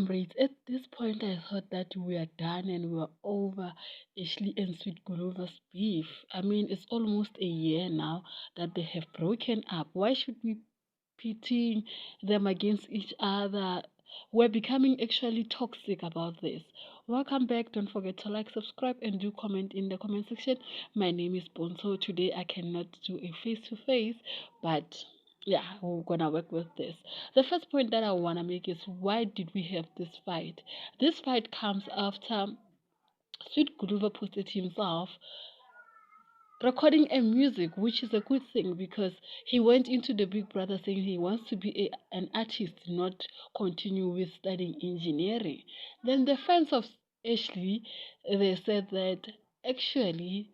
Right. At this point, I thought that we are done and we are over Ashley and Sweet Guluva's beef. I mean, it's almost a year now that they have broken up. Why should we pitting them against each other? We're becoming actually toxic about this. Welcome back. Don't forget to like, subscribe, and do comment in the comment section. My name is Bonso. Today I cannot do a face to face, but yeah, we're gonna work with this. The first point that I wanna make is, why did we have this fight? This fight comes after Sweet Guluva posted himself recording a music, which is a good thing because he went into the Big Brother saying he wants to be an artist, not continue with studying engineering. Then the fans of Ashley, they said that actually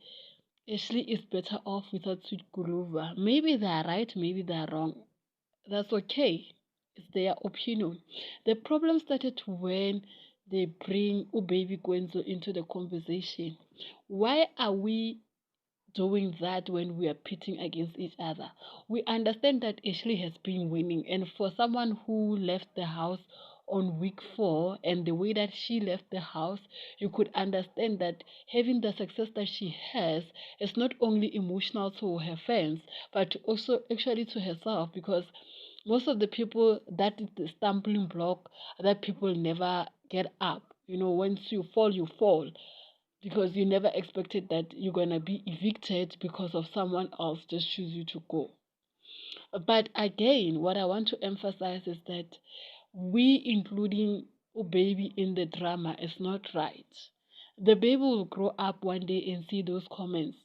Ashley is better off without Sweet Guluva. Maybe they are right, maybe they are wrong. That's okay. It's their opinion. The problem started when they bring Baby Gwenzo into the conversation. Why are we doing that when we are pitting against each other? We understand that Ashley has been winning, and for someone who left the house on week 4 and the way that she left the house, you could understand that having the success that she has is not only emotional to her fans but also actually to herself, because most of the people, that is the stumbling block that people never get up. Once you fall, you fall because you never expected that you're going to be evicted because of someone else just choose you to go. But again, what I want to emphasize is that we including a baby in the drama is not right. The baby will grow up one day and see those comments.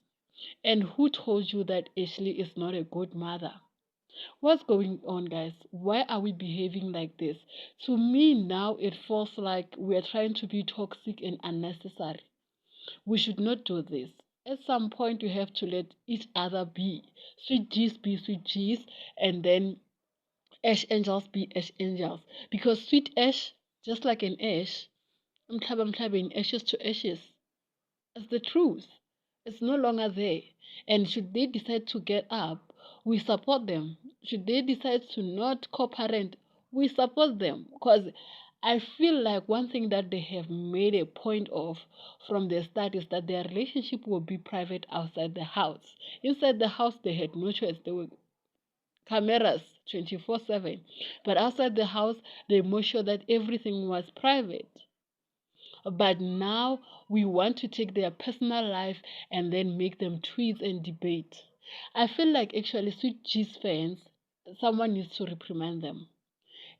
And who told you that Ashley is not a good mother? What's going on, guys? Why are we behaving like this? To me, now it feels like we're trying to be toxic and unnecessary. We should not do this. At some point, we have to let each other be. Sweet G's be sweet G's, and then Ash Angels be Ash Angels. Because sweet Ash, just like an Ash, I'm clapping ashes to ashes. It's the truth. It's no longer there. And should they decide to get up, we support them. Should they decide to not co-parent, we support them. Because I feel like one thing that they have made a point of from the start is that their relationship will be private outside the house. Inside the house, they had no choice. There were cameras 24/7. But outside the house, they made sure that everything was private. But now we want to take their personal life and then make them tweets and debate. I feel like actually Sweet G's fans, someone needs to reprimand them.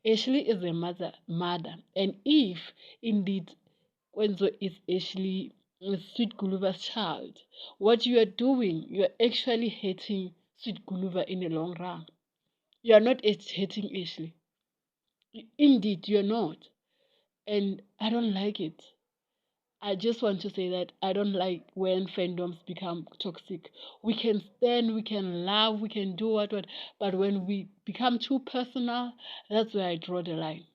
Ashley is a mother, and if indeed Wenzo is Ashley Sweet Guluva's child, what you are doing, you are actually hating Sweet Guluva in the long run. You are not hating Ashley. Indeed, you're not. And I don't like it. I just want to say that I don't like when fandoms become toxic. We can stand, we can love, we can do what, but when we become too personal, that's where I draw the line.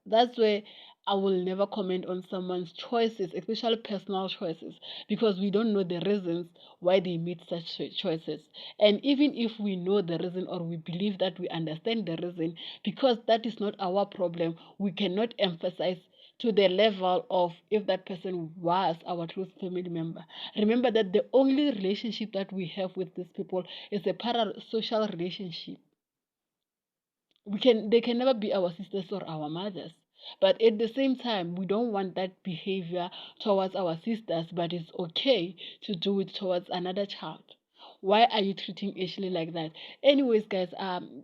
That's where I will never comment on someone's choices, especially personal choices, because we don't know the reasons why they made such choices. And even if we know the reason or we believe that we understand the reason, because that is not our problem, we cannot emphasize to the level of if that person was our close family member. Remember that the only relationship that we have with these people is a parasocial relationship. They can never be our sisters or our mothers, but at the same time we don't want that behavior towards our sisters, but it's okay to do it towards another child. Why are you treating Ashley like that? Anyways, guys,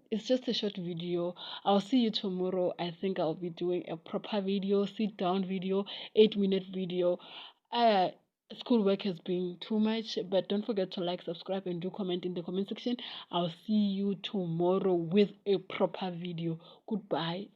it's just a short video. I'll see you tomorrow. I think I'll be doing a proper video, sit down video, 8-minute video. uh Schoolwork has been too much, but don't forget to like, subscribe, and do comment in the comment section. I'll see you tomorrow with a proper video. Goodbye.